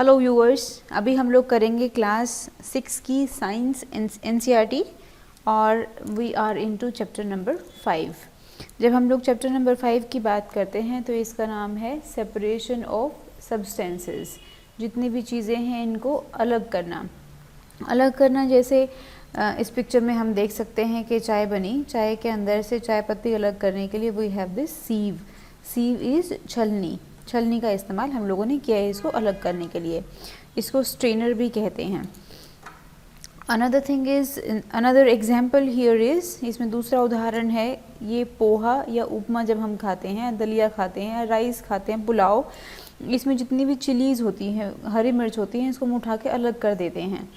Hello viewers, अभी हम लोग करेंगे क्लास 6 की साइंस एनसीईआरटी और we are into chapter number 5। जब हम लोग चैप्टर नंबर 5 की बात करते हैं तो इसका नाम है सेपरेशन ऑफ सब्सटेंसेस। जितनी भी चीज़ें हैं इनको अलग करना। जैसे इस पिक्चर में हम देख सकते हैं कि चाय बनी, चाय के अंदर से चाय पत्ती अलग करने के लिए वी हैव दिस सीव। सीव इज़ छलनी का इस्तेमाल हम लोगों ने किया है इसको अलग करने के लिए। इसको स्ट्रेनर भी कहते हैं। अनदर एग्जाम्पल हियर इज़, इसमें दूसरा उदाहरण है, ये पोहा या उपमा जब हम खाते हैं, दलिया खाते हैं, राइस खाते हैं, पुलाव, इसमें जितनी भी चिलीज़ होती हैं, हरी मिर्च होती हैं, इसको हम उठा के अलग कर देते हैं।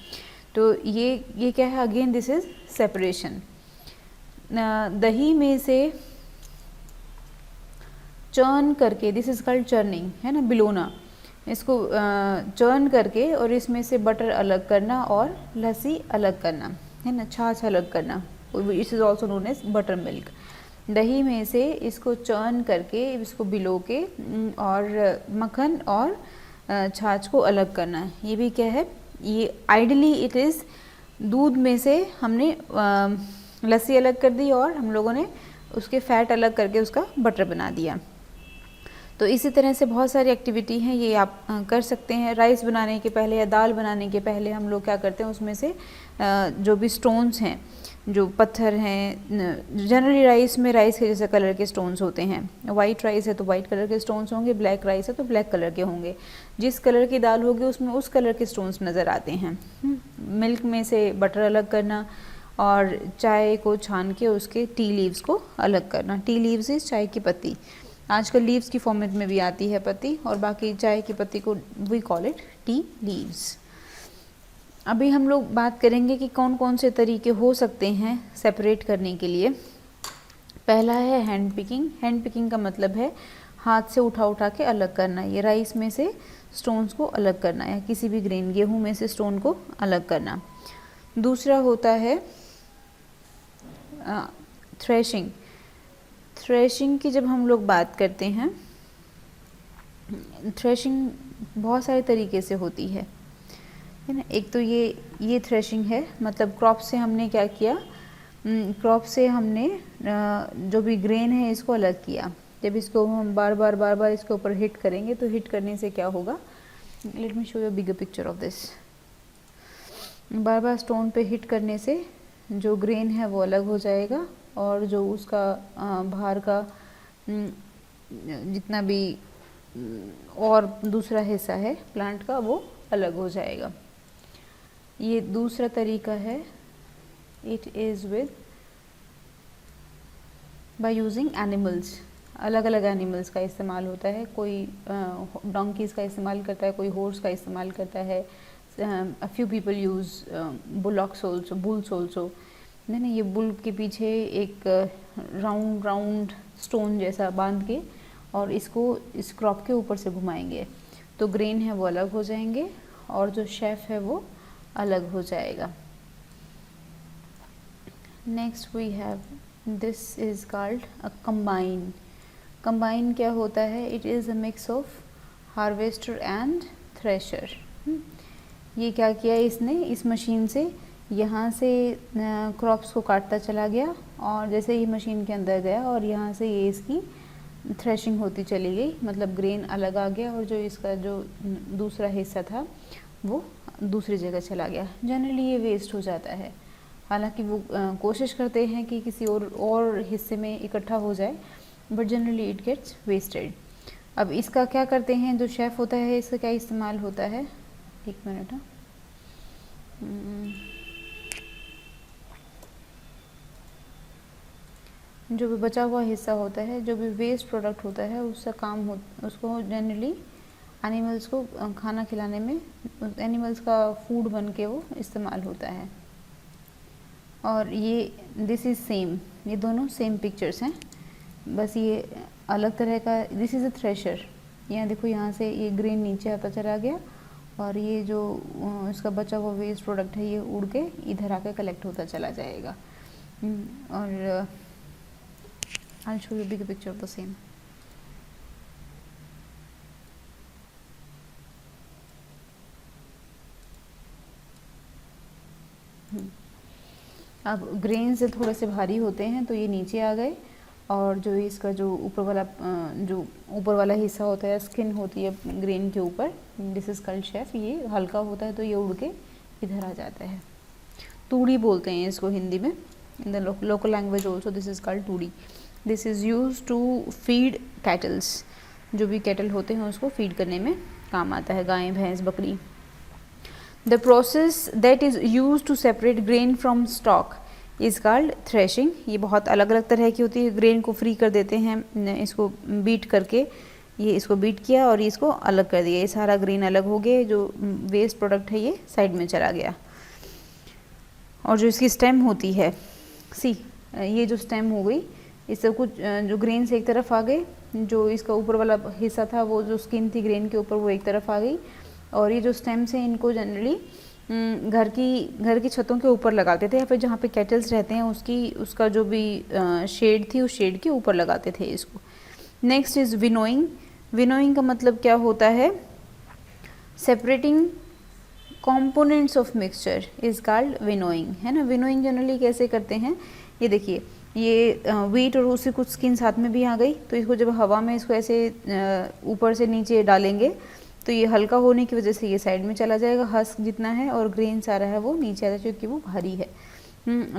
तो ये क्या है? Again this is separation. दही में से चर्न करके, दिस इज़ कॉल्ड चर्निंग, है ना, बिलोना। इसको चर्न करके और इसमें से बटर अलग करना और लस्सी अलग करना, है ना, छाछ अलग करना, it is also known as butter milk. दही में से इसको चर्न करके, इसको बिलो के और मक्खन और छाछ को अलग करना, ये भी क्या है? ये आइडली इट इज़ दूध में से हमने लस्सी अलग कर दी और हम लोगों ने उसके फैट अलग करके उसका बटर बना दिया। तो इसी तरह से बहुत सारी एक्टिविटी हैं, ये आप कर सकते हैं। राइस बनाने के पहले या दाल बनाने के पहले हम लोग क्या करते हैं, उसमें से जो भी स्टोन्स हैं, जो पत्थर हैं, जनरली राइस में राइस के जैसे कलर के स्टोन्स होते हैं। वाइट राइस है तो वाइट कलर के स्टोन्स होंगे, ब्लैक राइस है तो ब्लैक कलर के होंगे। जिस कलर की दाल होगी उसमें उस कलर के स्टोन्स नज़र आते हैं। मिल्क में से बटर अलग करना और चाय को छान के उसके टी लीव्स को अलग करना। टी लीव्स इज चाय की पत्ती, आजकल लीव्स की फॉर्मेट में भी आती है पत्ती, और बाकी चाय की पत्ती को we call it tea leaves. अभी हम लोग बात करेंगे कि कौन कौन से तरीके हो सकते हैं सेपरेट करने के लिए। पहला है हैंड पिकिंग। हैंड पिकिंग का मतलब है हाथ से उठा के अलग करना। ये राइस में से स्टोन्स को अलग करना या किसी भी ग्रेन, गेहूँ में से स्टोन को अलग करना। दूसरा होता है थ्रेशिंग। थ्रेशिंग की जब हम लोग बात करते हैं, थ्रेशिंग बहुत सारे तरीके से होती है ना। एक तो ये थ्रेशिंग है, मतलब क्रॉप से हमने क्या किया, क्रॉप से हमने जो भी ग्रेन है इसको अलग किया। जब इसको हम बार बार इसके ऊपर हिट करेंगे तो हिट करने से क्या होगा, let me show you bigger picture of this. Bar bar stone पे हिट करने से जो ग्रेन है वो अलग हो जाएगा और जो उसका बाहर का जितना भी और दूसरा हिस्सा है प्लांट का वो अलग हो जाएगा। ये दूसरा तरीका है, it is with by using animals. अलग अलग एनिमल्स का इस्तेमाल होता है, कोई डोंकीज़ का इस्तेमाल करता है, कोई हॉर्स का इस्तेमाल करता है। A few people use bullocks also, bulls also. नहीं, ये बुल के पीछे एक राउंड स्टोन जैसा बांध के और इसको इस क्रॉप के ऊपर से घुमाएंगे तो ग्रेन है वो अलग हो जाएंगे और जो शेफ है वो अलग हो जाएगा। Next we have, this is called a combine. Combine क्या होता है? It is a mix of harvester and thresher. ये क्या किया इसने, इस मशीन से यहाँ से क्रॉप्स को काटता चला गया और जैसे ही मशीन के अंदर गया और यहाँ से ये इसकी थ्रेशिंग होती चली गई, मतलब ग्रेन अलग आ गया और जो इसका जो दूसरा हिस्सा था वो दूसरी जगह चला गया। जनरली ये वेस्ट हो जाता है, हालांकि वो कोशिश करते हैं कि किसी और हिस्से में इकट्ठा हो जाए, but generally it gets wasted. अब इसका क्या करते हैं, जो शेफ़ होता है इसका क्या इस्तेमाल होता है, एक मिनट। जो भी बचा हुआ हिस्सा होता है, जो भी वेस्ट प्रोडक्ट होता है, उसका काम हो, उसको जनरली एनिमल्स को खाना खिलाने में एनिमल्स का फूड बन के वो इस्तेमाल होता है। और ये दिस इज़ सेम, ये दोनों सेम पिक्चर्स हैं, बस ये अलग तरह का। This is a thresher. यहाँ देखो, यहाँ से ये ग्रेन नीचे आता चला गया और ये जो इसका बचा हुआ वेस्ट प्रोडक्ट है ये उड़ के इधर आकर कलेक्ट होता चला जाएगा। और I'll show you a bigger picture of the same. ये अब ग्रेन से थोड़े से भारी होते हैं तो ये नीचे आ गए, और जो इसका जो ऊपर वाला हिस्सा होता है, स्किन होती है ग्रेन के ऊपर, दिस इज कॉल्ड शेफ, ये हल्का होता है तो ये उड़ के इधर आ जाता है। तूड़ी बोलते हैं इसको हिंदी में, in the local language also this is called तूड़ी। This is use to feed cattles, जो भी कैटल होते हैं उसको फीड करने में काम आता है, गाय भैंस बकरी। The process that is use to separate grain from stalk is called threshing. ये बहुत अलग अलग तरह की होती है, ग्रेन को फ्री कर देते हैं, इसको बीट करके, ये इसको बीट किया और इसको अलग कर दिया, ये सारा ग्रेन अलग हो गया, जो वेस्ट प्रोडक्ट है ये साइड में चला गया। और जो इसकी स्टेम होती है, सी ये जो स्टेम हो गई, इससे कुछ जो ग्रेन से एक तरफ आ गए, जो इसका ऊपर वाला हिस्सा था वो जो स्किन थी ग्रेन के ऊपर वो एक तरफ आ गई, और ये जो स्टेम्स हैं इनको जनरली घर की छतों के ऊपर लगाते थे, या फिर जहाँ पे कैटल्स रहते हैं उसका जो भी शेड थी उस शेड के ऊपर लगाते थे इसको। Next is winnowing. विनोइंग का मतलब क्या होता है? Separating components of mixture is called winnowing, है ना। विनोइंग जनरली कैसे करते हैं, ये देखिए, ये व्हीट और उससे कुछ स्किन साथ में भी आ गई, तो इसको जब हवा में इसको ऐसे ऊपर से नीचे डालेंगे तो ये हल्का होने की वजह से ये साइड में चला जाएगा, हस्क जितना है, और ग्रेन सारा है वो नीचे आ जाए क्योंकि वो भारी है।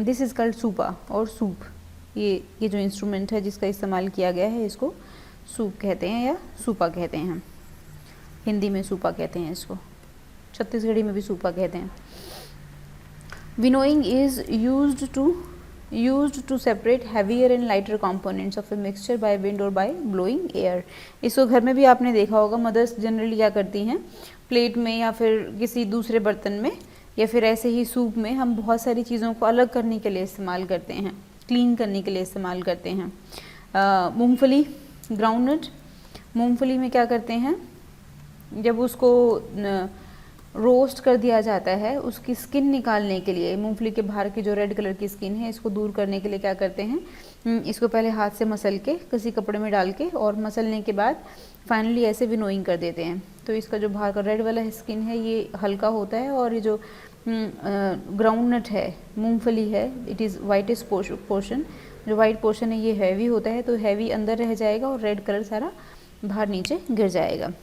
दिस इज़ कॉल्ड सूपा और सूप। ये जो इंस्ट्रूमेंट है जिसका इस्तेमाल किया गया है इसको सूप कहते हैं या सूपा कहते हैं। हिंदी में सूपा कहते हैं इसको, छत्तीसगढ़ी में भी सूपा कहते हैं। Winnowing is used to separate heavier and lighter components of a mixture by wind or by blowing air। इसको घर में भी आपने देखा होगा, मदर्स जनरली क्या करती हैं, प्लेट में या फिर किसी दूसरे बर्तन में या फिर ऐसे ही सूप में हम बहुत सारी चीज़ों को अलग करने के लिए इस्तेमाल करते हैं, क्लीन करने के लिए इस्तेमाल करते हैं। मूंगफली, ग्राउंडनट, मूंगफली में क्या करते हैं, जब उसको रोस्ट कर दिया जाता है, उसकी स्किन निकालने के लिए, मूंगफली के बाहर की जो रेड कलर की स्किन है इसको दूर करने के लिए क्या करते हैं, इसको पहले हाथ से मसल के किसी कपड़े में डाल के और मसलने के बाद फाइनली ऐसे विनोइंग कर देते हैं। तो इसका जो बाहर का रेड वाला स्किन है ये हल्का होता है, और ये जो ग्राउंडनट है, मूंगफली है, इट इज़ वाइटेस्ट पोर्शन, जो वाइट पोर्शन है ये हैवी होता है, तो हैवी अंदर रह जाएगा और रेड कलर सारा बाहर नीचे गिर जाएगा।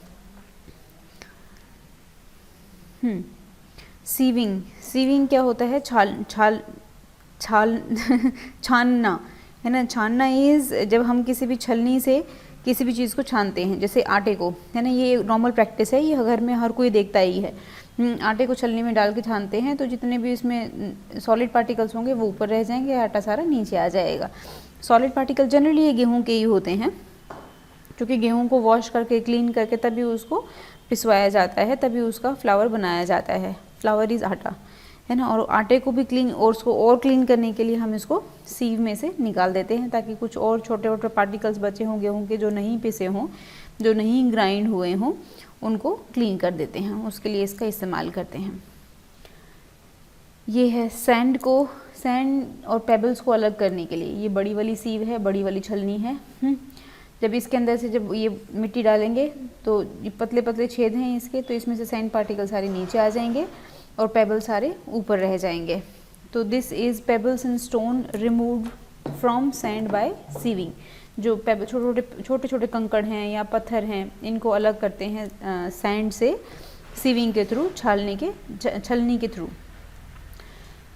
सीविंग क्या होता है, छानना, है ना। छानना इज़ जब हम किसी भी छलनी से किसी भी चीज़ को छानते हैं, जैसे आटे को, है ना, ये नॉर्मल प्रैक्टिस है, ये घर में हर कोई देखता ही है। आटे को छलनी में डाल के छानते हैं तो जितने भी इसमें सॉलिड पार्टिकल्स होंगे वो ऊपर रह जाएंगे, आटा सारा नीचे आ जाएगा। सॉलिड पार्टिकल जनरली ये गेहूँ के ही होते हैं, क्योंकि गेहूँ को वॉश करके क्लीन करके तभी उसको पिसवाया जाता है, तभी उसका फ्लावर बनाया जाता है। फ्लावर इज़ आटा, है ना। और आटे को भी क्लीन और उसको और क्लीन करने के लिए हम इसको सीव में से निकाल देते हैं, ताकि कुछ और छोटे छोटे पार्टिकल्स बचे हों गेहूँ के, जो नहीं पिसे हों, जो नहीं ग्राइंड हुए हों, उनको क्लीन कर देते हैं, उसके लिए इसका इस्तेमाल करते हैं। ये है सैंड और पेबल्स को अलग करने के लिए, ये बड़ी वाली सीव है, बड़ी वाली छलनी है। जब इसके अंदर से जब ये मिट्टी डालेंगे तो ये पतले पतले छेद हैं इसके, तो इसमें से सैंड पार्टिकल सारे नीचे आ जाएंगे और पेबल सारे ऊपर रह जाएंगे। तो this is pebbles and stone removed from sand by sieving. जो पेबल छोटे छोटे कंकड़ हैं या पत्थर हैं, इनको अलग करते हैं सैंड से सीविंग के थ्रू, छलनी के through.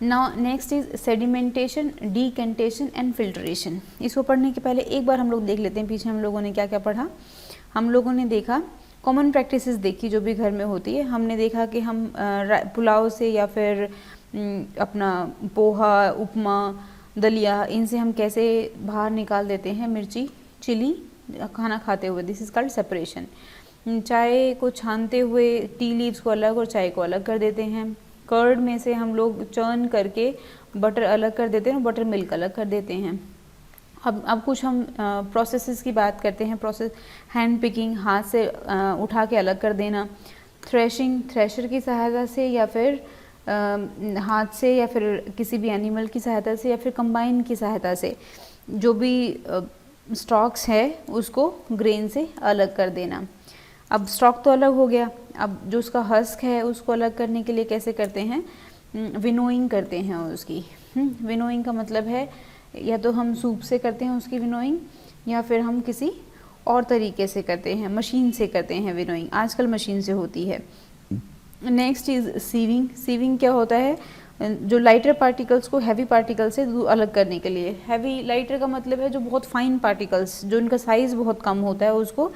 Now next is sedimentation, decantation and filtration. इसको पढ़ने के पहले एक बार हम लोग देख लेते हैं पीछे हम लोगों ने क्या क्या पढ़ा। हम लोगों ने देखा कॉमन प्रैक्टिसेस देखी जो भी घर में होती है। हमने देखा कि हम पुलाव से या फिर अपना पोहा, उपमा, दलिया, इनसे हम कैसे बाहर निकाल देते हैं मिर्ची, चिली खाना खाते हुए। This is called separation. चाय को छानते हुए टी लीव्स को अलग और चाय को अलग कर देते हैं। कर्ड में से हम लोग चर्न करके बटर अलग कर देते हैं और बटर मिल्क अलग कर देते हैं। अब कुछ हम प्रोसेसेस की बात करते हैं। प्रोसेस हैंड पिकिंग, हाथ से उठा के अलग कर देना। थ्रेशिंग, थ्रेशर की सहायता से या फिर हाथ से या फिर किसी भी एनिमल की सहायता से या फिर कंबाइन की सहायता से जो भी स्टॉक्स है उसको ग्रेन से अलग कर देना। अब स्टॉक तो अलग हो गया, अब जो उसका हस्क है उसको अलग करने के लिए कैसे करते हैं, विनोइंग करते हैं उसकी। विनोइंग का मतलब है या तो हम सूप से करते हैं उसकी विनोइंग, या फिर हम किसी और तरीके से करते हैं, मशीन से करते हैं विनोइंग, आजकल मशीन से होती है। Next is sieving. सीविंग क्या होता है, जो लाइटर पार्टिकल्स को हैवी पार्टिकल से अलग करने के लिए। हैवी लाइटर का मतलब है जो बहुत फाइन पार्टिकल्स, जो उनका साइज़ बहुत कम होता है, उसको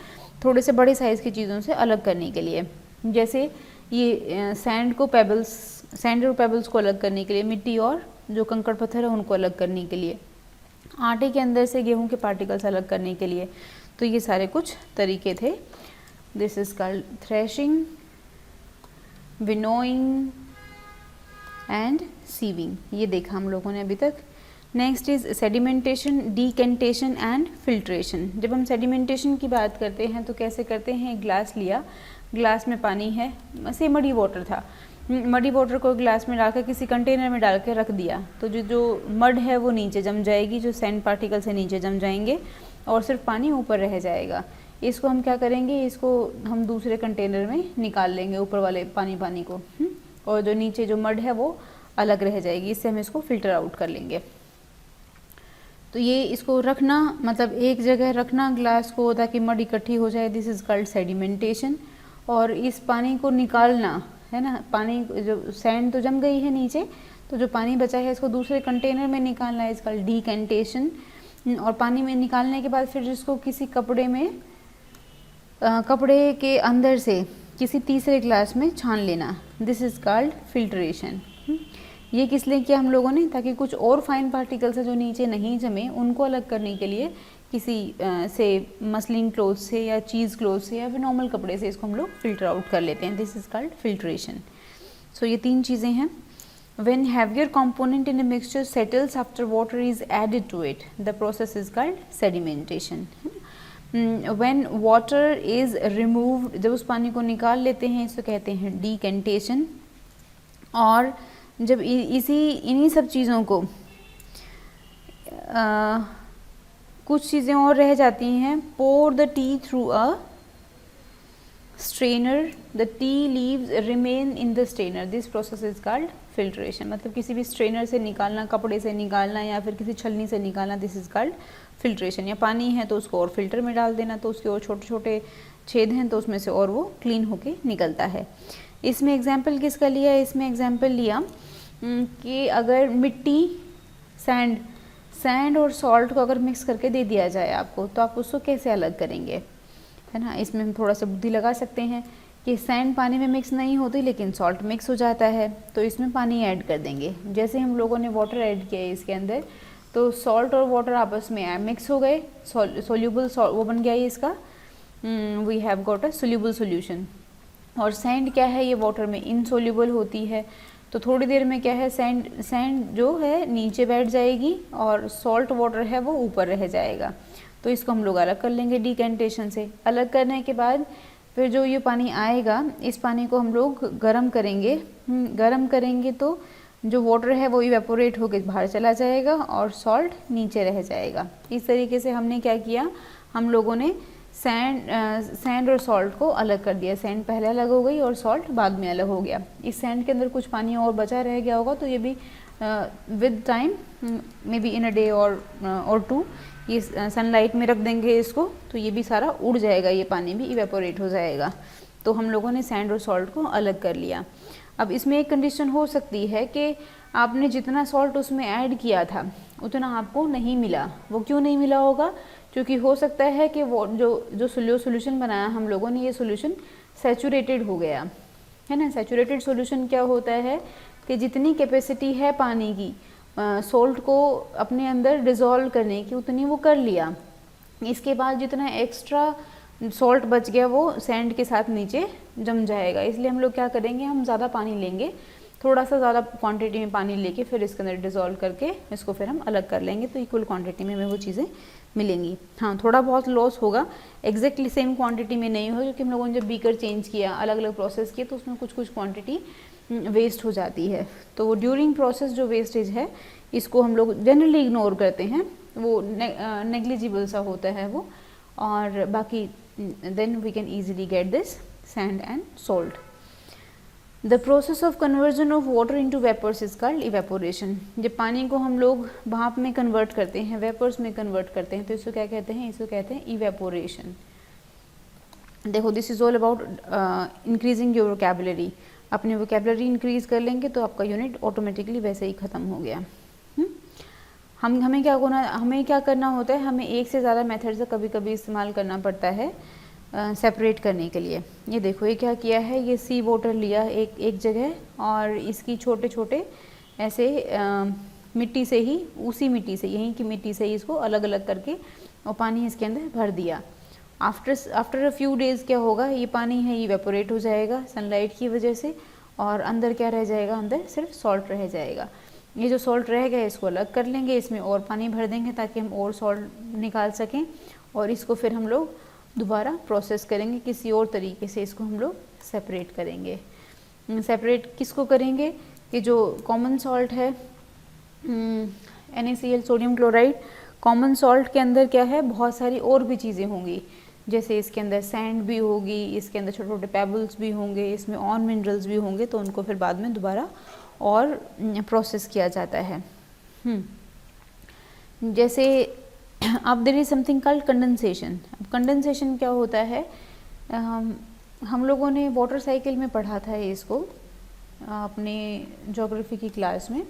थोड़े से बड़े साइज़ की चीज़ों से अलग करने के लिए। जैसे ये सैंड को पेबल्स, सैंड और पेबल्स को अलग करने के लिए, मिट्टी और जो कंकड़ पत्थर है उनको अलग करने के लिए, आटे के अंदर से गेहूं के पार्टिकल्स अलग करने के लिए। तो ये सारे कुछ तरीके थे। This is called threshing, winnowing and sieving, ये देखा हम लोगों ने अभी तक। Next is sedimentation, decantation and filtration. जब हम सेडिमेंटेशन की बात करते हैं तो कैसे करते हैं, एक ग्लास लिया, ग्लास में पानी है, से मडी वाटर था, मडी वाटर को ग्लास में डालकर किसी कंटेनर में डाल के रख दिया, तो जो मड है वो नीचे जम जाएगी, जो सैंड पार्टिकल से नीचे जम जाएंगे और सिर्फ पानी ऊपर रह जाएगा। इसको हम क्या करेंगे, इसको हम दूसरे कंटेनर में निकाल लेंगे, ऊपर वाले पानी को, और जो नीचे जो मड है वो अलग रह जाएगी। इससे हम इसको फिल्टर आउट कर लेंगे। तो ये इसको रखना, मतलब एक जगह रखना ग्लास को ताकि मड इकट्ठी हो जाए, दिस इज कॉल्ड सेडिमेंटेशन। और इस पानी को निकालना है ना, पानी जो सैंड तो जम गई है नीचे, तो जो पानी बचा है इसको दूसरे कंटेनर में निकालना है, इस कॉल्ड डीकेंटेशन। और पानी में निकालने के बाद फिर इसको किसी कपड़े में, कपड़े के अंदर से किसी तीसरे ग्लास में छान लेना, दिस इज कॉल्ड फिल्ट्रेशन। ये किस लिए किया हम लोगों ने, ताकि कुछ और फाइन पार्टिकल्स जो नीचे नहीं जमे उनको अलग करने के लिए किसी से मसलिन क्लोथ से या चीज़ क्लोथ से या फिर नॉर्मल कपड़े से इसको हम लोग फिल्टर आउट कर लेते हैं, दिस इज कॉल्ड फिल्ट्रेशन। सो ये तीन चीज़ें हैं। When heavier component in a mixture settles after water is added to it, the process is called sedimentation. When water is removed, जब उस पानी को निकाल लेते हैं इसको कहते हैं decantation। और जब इन्हीं सब चीज़ों को कुछ चीज़ें और रह जाती हैं, pour the tea through a strainer, the tea leaves remain in the strainer, this process is called filtration। मतलब किसी भी स्ट्रेनर से निकालना, कपड़े से निकालना या फिर किसी छलनी से निकालना, दिस इज कॉल्ड फिल्ट्रेशन। या पानी है तो उसको और फिल्टर में डाल देना, तो उसके और छोटे छोटे छेद हैं तो उसमें से और वो क्लीन होके निकलता है। इसमें एग्जाम्पल किसका लिया, इसमें एग्जाम्पल लिया कि अगर मिट्टी, सैंड और सॉल्ट को अगर मिक्स करके दे दिया जाए आपको, तो आप उसको कैसे अलग करेंगे, है ना। इसमें हम थोड़ा सा बुद्धि लगा सकते हैं कि सैंड पानी में मिक्स नहीं होती लेकिन सॉल्ट मिक्स हो जाता है, तो इसमें पानी ऐड कर देंगे। जैसे हम लोगों ने वाटर ऐड किया है इसके अंदर, तो सॉल्ट और वाटर आपस में मिक्स हो गए, सोल्यूबल वो बन गया है इसका, we have got a soluble solution. और सैंड क्या है, ये वाटर में इनसोल्यूबल होती है, तो थोड़ी देर में क्या है, सैंड जो है नीचे बैठ जाएगी और सॉल्ट वाटर है वो ऊपर रह जाएगा। तो इसको हम लोग अलग कर लेंगे डीकेंटेशन से। अलग करने के बाद फिर जो ये पानी आएगा, इस पानी को हम लोग गर्म करेंगे। गर्म करेंगे तो जो वाटर है वो इवेपोरेट होकर बाहर चला जाएगा और सॉल्ट नीचे रह जाएगा। इस तरीके से हमने क्या किया, हम लोगों ने सैंड और सॉल्ट को अलग कर दिया। सैंड पहले अलग हो गई और सॉल्ट बाद में अलग हो गया। इस सैंड के अंदर कुछ पानी और बचा रह गया होगा, तो ये भी with time, may be in a day और टू, ये सनलाइट में रख देंगे इसको, तो ये भी सारा उड़ जाएगा, ये पानी भी इवेपोरेट हो जाएगा। तो हम लोगों ने सैंड और सॉल्ट को अलग कर लिया। अब इसमें एक कंडीशन हो सकती है कि आपने जितना सॉल्ट उसमें ऐड किया था उतना आपको नहीं मिला। वो क्यों नहीं मिला होगा, क्योंकि हो सकता है कि वो जो सोल्यूशन बनाया हम लोगों ने, ये सोल्यूशन सैचुरेटेड हो गया, है ना। सैचुरेटेड सोल्यूशन क्या होता है कि जितनी कैपेसिटी है पानी की सॉल्ट को अपने अंदर डिज़ोल्व करने की, उतनी वो कर लिया। इसके बाद जितना एक्स्ट्रा सॉल्ट बच गया वो सैंड के साथ नीचे जम जाएगा। इसलिए हम लोग क्या करेंगे, हम ज़्यादा पानी लेंगे, थोड़ा सा ज़्यादा क्वांटिटी में पानी लेके फिर इसके अंदर डिज़ोल्व करके इसको फिर हम अलग कर लेंगे, तो इक्वल क्वांटिटी में हमें वो चीज़ें मिलेंगी। हाँ, थोड़ा बहुत लॉस होगा, एग्जैक्टली सेम क्वांटिटी में नहीं होगा, क्योंकि हम लोगों ने जब बीकर चेंज किया, अलग अलग प्रोसेस किए, तो उसमें कुछ क्वांटिटी वेस्ट हो जाती है। तो ड्यूरिंग प्रोसेस जो वेस्टेज है इसको हम लोग जनरली इग्नोर करते हैं, वो नेग्लिजिबल सा होता है वो, और बाकी then we can easily get this sand and salt. The process of conversion of water into vapours is called evaporation. जब पानी को हम लोग भाप में कन्वर्ट करते हैं, वेपर्स में कन्वर्ट करते हैं, तो इसको क्या कहते हैं? इसको कहते हैं इवेपोरेशन। देखो, this is all about increasing your vocabulary. अपनी वोकैबुलरी इंक्रीज कर लेंगे तो आपका यूनिट ऑटोमेटिकली वैसे ही ख़त्म हो गया। हमें क्या करना होता है? हमें एक से ज़्यादा मेथड्स का कभी कभी इस्तेमाल करना पड़ता है सेपरेट करने के लिए। ये देखो, ये क्या किया है, ये सी वाटर लिया एक जगह, और इसकी छोटे छोटे ऐसे मिट्टी से ही, उसी मिट्टी से, यहीं की मिट्टी से ही इसको अलग अलग करके और पानी इसके अंदर भर दिया। आफ्टर अ फ्यू डेज़ क्या होगा, ये पानी है इवेपोरेट हो जाएगा सनलाइट की वजह से, और अंदर क्या रह जाएगा? अंदर सिर्फ सॉल्ट रह जाएगा। ये जो सॉल्ट रह गया इसको अलग कर लेंगे, इसमें और पानी भर देंगे ताकि हम और सॉल्ट निकाल सकें, और इसको फिर हम लोग दोबारा प्रोसेस करेंगे किसी और तरीके से, इसको हम लोग सेपरेट करेंगे। सेपरेट किसको करेंगे? कि जो कॉमन सॉल्ट है NaCl sodium chloride, common salt के अंदर क्या है? बहुत सारी और भी चीज़ें होंगी, जैसे इसके अंदर सैंड भी होगी, इसके अंदर छोटे छोटे पेबल्स भी होंगे, इसमें ऑन मिनरल्स भी होंगे, तो उनको फिर बाद में दोबारा और प्रोसेस किया जाता है। जैसे अब there is something called condensation. अब कंडेंसेशन क्या होता है? हम लोगों ने वाटर साइकिल में पढ़ा था इसको अपने ज्योग्राफी की क्लास में,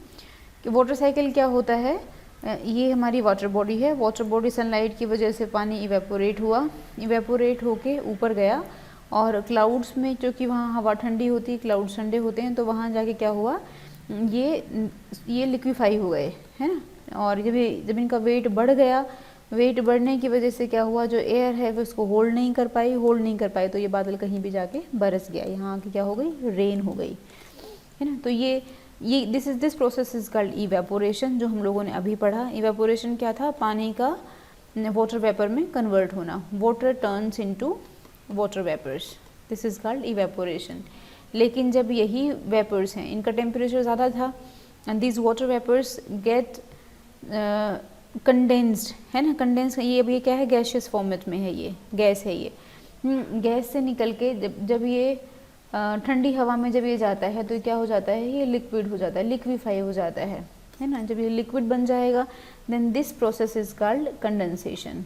कि वाटर साइकिल क्या होता है। ये हमारी वाटर बॉडी है। वाटर बॉडी सनलाइट की वजह से पानी इवेपोरेट हुआ, इवेपोरेट होके ऊपर गया, और क्लाउड्स में, क्योंकि वहाँ हवा ठंडी होती है, क्लाउड्स ठंडे होते हैं, तो वहाँ जाके क्या हुआ, ये लिक्विफाई हो गए, है ना। और जब इनका वेट बढ़ गया, वेट बढ़ने की वजह से क्या हुआ, जो एयर है वो इसको होल्ड नहीं कर पाई, तो ये बादल कहीं भी जाके बरस गया, यहाँ की क्या हो गई, रेन हो गई, है ना। तो ये this process is called evaporation, जो हम लोगों ने अभी पढ़ा। इवेपोरेशन क्या था? पानी का वाटर वेपर में कन्वर्ट होना। Water turns into water vapours, this is called evaporation. लेकिन जब यही वेपर्स हैं, इनका टेम्परेचर ज़्यादा था, and these water vapours get condensed, है ना। कंडेंस, ये क्या है? गैशियस फॉर्मेट में है, ये गैस है। ये गैस से निकल के जब ये ठंडी हवा में जब ये जाता है, तो क्या हो जाता है? ये लिक्विड हो जाता है, लिक्विफाई हो जाता है ना। जब ये लिक्विड बन जाएगा, then this process is called condensation.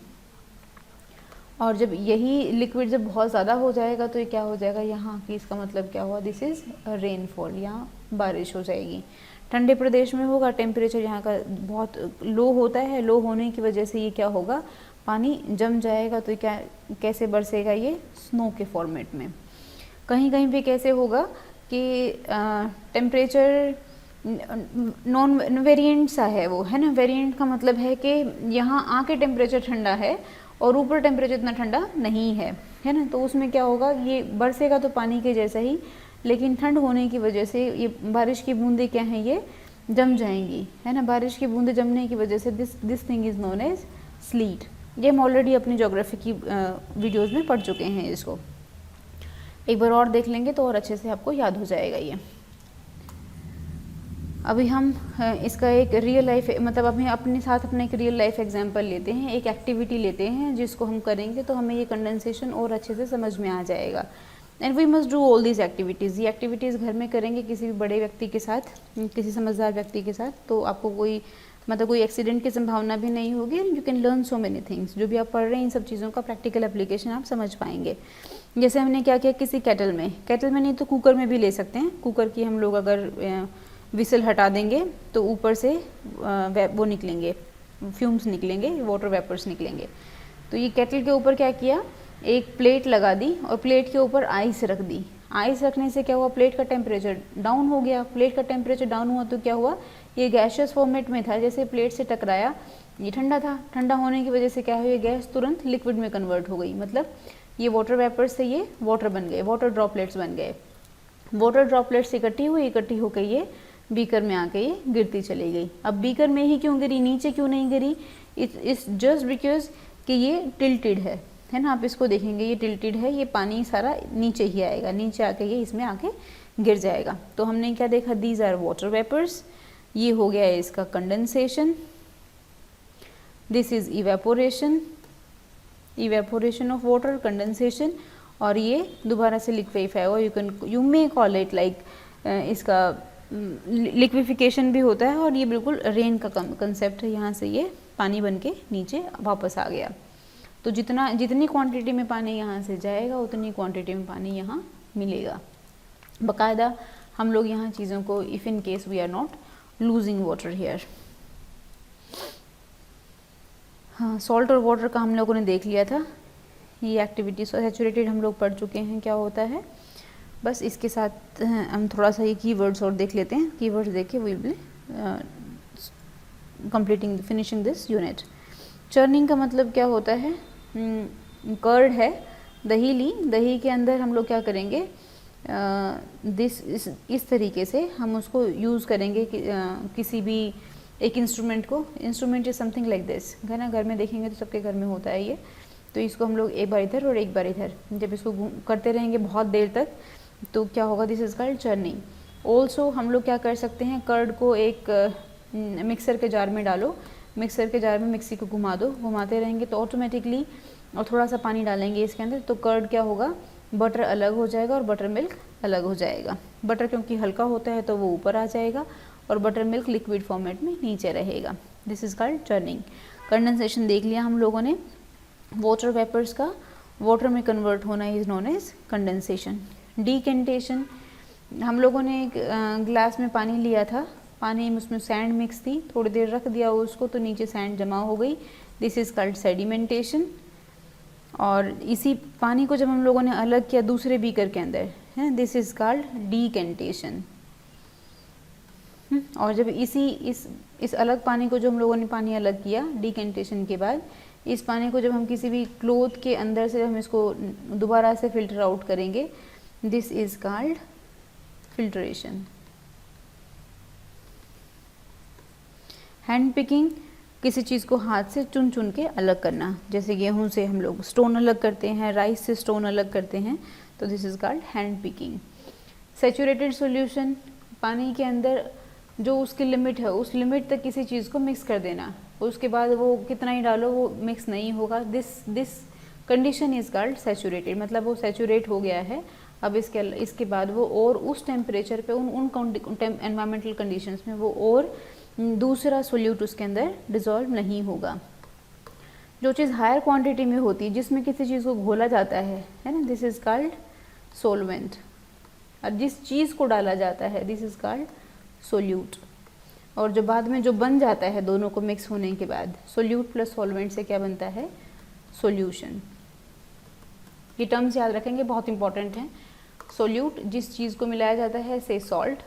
और जब यही लिक्विड जब बहुत ज़्यादा हो जाएगा, तो ये क्या हो जाएगा? यहाँ की इसका मतलब क्या हुआ? दिस इज़ रेनफॉल, यहाँ बारिश हो जाएगी। ठंडे प्रदेश में होगा, टेम्परेचर यहाँ का बहुत लो होता है, लो होने की वजह से ये क्या होगा? पानी जम जाएगा, तो क्या कैसे बरसेगा? ये स्नो के फॉर्मेट में। कहीं कहीं पे कैसे होगा कि टेम्परेचर नॉन वेरिएंट सा है वो, है ना। वेरिएंट का मतलब है कि यहाँ आके टेम्परेचर ठंडा है और ऊपर टेम्परेचर इतना ठंडा नहीं है, है ना। तो उसमें क्या होगा? ये बरसेगा तो पानी के जैसा ही, लेकिन ठंड होने की वजह से ये बारिश की बूंदें क्या हैं? ये जम जाएंगी, है ना। बारिश की बूंदें जमने की वजह से this thing is known as sleet. ये हम ऑलरेडी अपनी ज्योग्राफी की वीडियोज़ में पढ़ चुके हैं, इसको एक बार और देख लेंगे तो और अच्छे से आपको याद हो जाएगा ये। अभी हम इसका एक रियल लाइफ, मतलब अपने साथ अपना एक रियल लाइफ एग्जांपल लेते हैं, एक एक्टिविटी लेते हैं जिसको हम करेंगे तो हमें ये कंडेंसेशन और अच्छे से समझ में आ जाएगा। And we must do all these activities. ये एक्टिविटीज़ घर में करेंगे किसी भी बड़े व्यक्ति के साथ, किसी समझदार व्यक्ति के साथ, तो आपको कोई एक्सीडेंट की संभावना भी नहीं होगी। You can learn so many things. जो भी आप पढ़ रहे हैं इन सब चीज़ों का प्रैक्टिकल एप्लीकेशन आप समझ पाएंगे। जैसे हमने क्या किया, किसी केटल में नहीं तो कुकर में भी ले सकते हैं। कुकर की हम लोग अगर विसल हटा देंगे तो ऊपर से वो निकलेंगे, फ्यूम्स निकलेंगे, वाटर वेपर्स निकलेंगे। तो ये केटल के ऊपर क्या किया, एक प्लेट लगा दी और प्लेट के ऊपर आइस रख दी। आइस रखने से क्या हुआ, प्लेट का टेम्परेचर डाउन हो गया। प्लेट का टेम्परेचर डाउन हुआ तो क्या हुआ, ये गैशियस फॉर्मेट में था, जैसे प्लेट से टकराया ये ठंडा था, ठंडा होने की वजह से क्या हुआ, गैस तुरंत लिक्विड में कन्वर्ट हो गई। मतलब ये वाटर वेपर्स से ये वाटर बन गए, वाटर ड्रॉपलेट्स बन गए। वाटर ड्रॉपलेट्स इकट्ठी होकर ये बीकर में आके ये गिरती चली गई। अब बीकर में ही क्यों गिरी, नीचे क्यों नहीं गिरी, इट्स जस्ट बिकॉज कि ये टिल्टेड है ना। आप इसको देखेंगे, ये टिल्टेड है, ये पानी सारा नीचे ही आएगा, नीचे आके ये इसमें आके गिर जाएगा। तो हमने क्या देखा, दीज आर वाटर वेपर्स। ये हो गया है इसका condensation, this is evaporation, evaporation of water, condensation. और ये दोबारा से लिक्विफाई होगा। You may call it like इसका लिक्विफिकेशन भी होता है, और ये बिल्कुल रेन का कंसेप्ट है। यहाँ से ये पानी बन के नीचे वापस आ गया। तो जितनी क्वांटिटी में पानी यहाँ से जाएगा उतनी क्वांटिटी में पानी यहाँ मिलेगा। बाकायदा हम लोग यहाँ चीज़ों को if in case we are not losing water here. हाँ, सॉल्ट और वाटर का हम लोगों ने देख लिया था। ये एक्टिविटी सैचुरेटेड हम लोग पढ़ चुके हैं क्या होता है। बस इसके साथ हम थोड़ा सा ये कीवर्ड्स और देख लेते हैं। कीवर्ड्स देख के we will completing finishing this unit. Churning का मतलब क्या होता है? कर्ड है, दही ली, दही के अंदर हम लोग क्या करेंगे, इस तरीके से हम उसको यूज़ करेंगे कि, किसी भी एक इंस्ट्रूमेंट को। Instrument is something like this, है ना, घर में देखेंगे तो सबके घर में होता है ये। तो इसको हम लोग एक बार इधर और एक बार इधर, जब इसको करते रहेंगे बहुत देर तक तो क्या होगा, this is called churning. Also हम लोग क्या कर सकते हैं, कर्ड को एक मिक्सर के जार में डालो, मिक्सर के जार में मिक्सी को घुमा दो, घुमाते रहेंगे तो ऑटोमेटिकली, और थोड़ा सा पानी डालेंगे इसके अंदर तो कर्ड क्या होगा, बटर अलग हो जाएगा और बटर मिल्क अलग हो जाएगा। बटर क्योंकि हल्का होता है तो वो ऊपर आ जाएगा और बटर मिल्क लिक्विड फॉर्मेट में नीचे रहेगा। This is called churning. Condensation देख लिया हम लोगों ने। वाटर वेपर्स का वाटर में कन्वर्ट होना is known as condensation. Decantation, हम लोगों ने एक ग्लास में पानी लिया था, पानी में उसमें सैंड मिक्स थी, थोड़ी देर रख दिया उसको तो नीचे सैंड जमा हो गई, दिस इज कॉल्ड सेडिमेंटेशन। और इसी पानी को जब हम लोगों ने अलग किया दूसरे बीकर के अंदर, है, दिस इज कॉल्ड डीकेंटेशन। और जब इस अलग पानी को जो हम लोगों ने पानी अलग किया डीकेंटेशन के बाद, इस पानी को जब हम किसी भी क्लोथ के अंदर से हम इसको दोबारा से फिल्टर आउट करेंगे, this is called filtration. Hand picking, किसी चीज़ को हाथ से चुन चुन के अलग करना, जैसे गेहूं से हम लोग स्टोन अलग करते हैं, राइस से स्टोन अलग करते हैं, तो this is called hand picking. Saturated solution, पानी के अंदर जो उसकी लिमिट है उस लिमिट तक किसी चीज़ को मिक्स कर देना, उसके बाद वो कितना ही डालो वो मिक्स नहीं होगा, this condition is called saturated. मतलब वो सैचुरेट हो गया है, अब इसके बाद वो और उस टेम्परेचर पे उन एनवायरमेंटल कंडीशंस में वो और दूसरा सोल्यूट उसके अंदर डिज़ोल्व नहीं होगा। जो चीज़ हायर क्वांटिटी में होती है, जिसमें किसी चीज़ को घोला जाता है ना, दिस इज कॉल्ड सोलवेंट। और जिस चीज़ को डाला जाता है दिस इज कॉल्ड सोल्यूट। और जो बाद में जो बन जाता है दोनों को मिक्स होने के बाद, सोल्यूट प्लस सॉल्वेंट से क्या बनता है, सॉल्यूशन। ये टर्म्स याद रखेंगे, बहुत इंपॉर्टेंट हैं। सोल्यूट जिस चीज़ को मिलाया जाता है से सॉल्ट,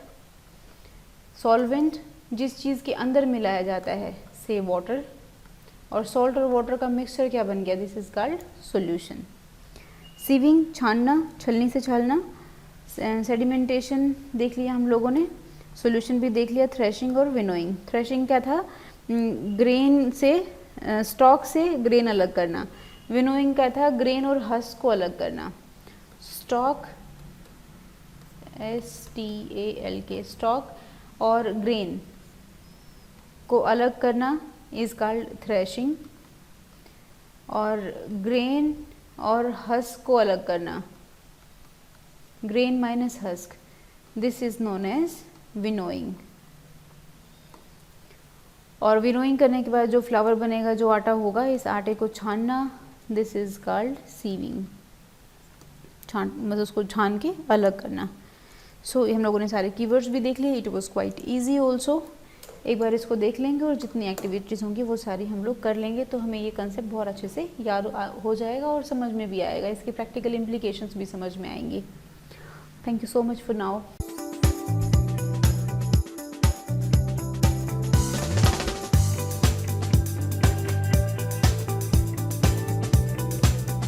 सॉल्वेंट जिस चीज़ के अंदर मिलाया जाता है से वाटर, और सॉल्ट और वाटर का मिक्सचर क्या बन गया, this is called solution. Sieving, छानना, छलनी से छानना। सेडिमेंटेशन देख लिया हम लोगों ने, सॉल्यूशन भी देख लिया। थ्रेशिंग और विनोइंग, थ्रेशिंग क्या था, ग्रेन से स्टॉक से ग्रेन अलग करना। विनोइंग क्या था, ग्रेन और हस्क को अलग करना। स्टॉक STALK, स्टॉक और ग्रेन को अलग करना इज कॉल्ड थ्रेशिंग, और ग्रेन और हस्क को अलग करना, grain minus husk, this is known as winnowing. और विनोइंग करने के बाद जो फ्लावर बनेगा, जो आटा होगा, इस आटे को छानना, दिस इज कॉल्ड सीविंग। मतलब उसको छान के अलग करना। सो हम लोगों ने सारे कीवर्ड्स भी देख लिए। It was quite easy also. एक बार इसको देख लेंगे और जितनी एक्टिविटीज़ होंगी वो सारी हम लोग कर लेंगे तो हमें ये कंसेप्ट बहुत अच्छे से याद हो जाएगा और समझ में भी आएगा, इसके प्रैक्टिकल इम्प्लीकेशंस भी समझ में आएंगी। Thank you so much for now.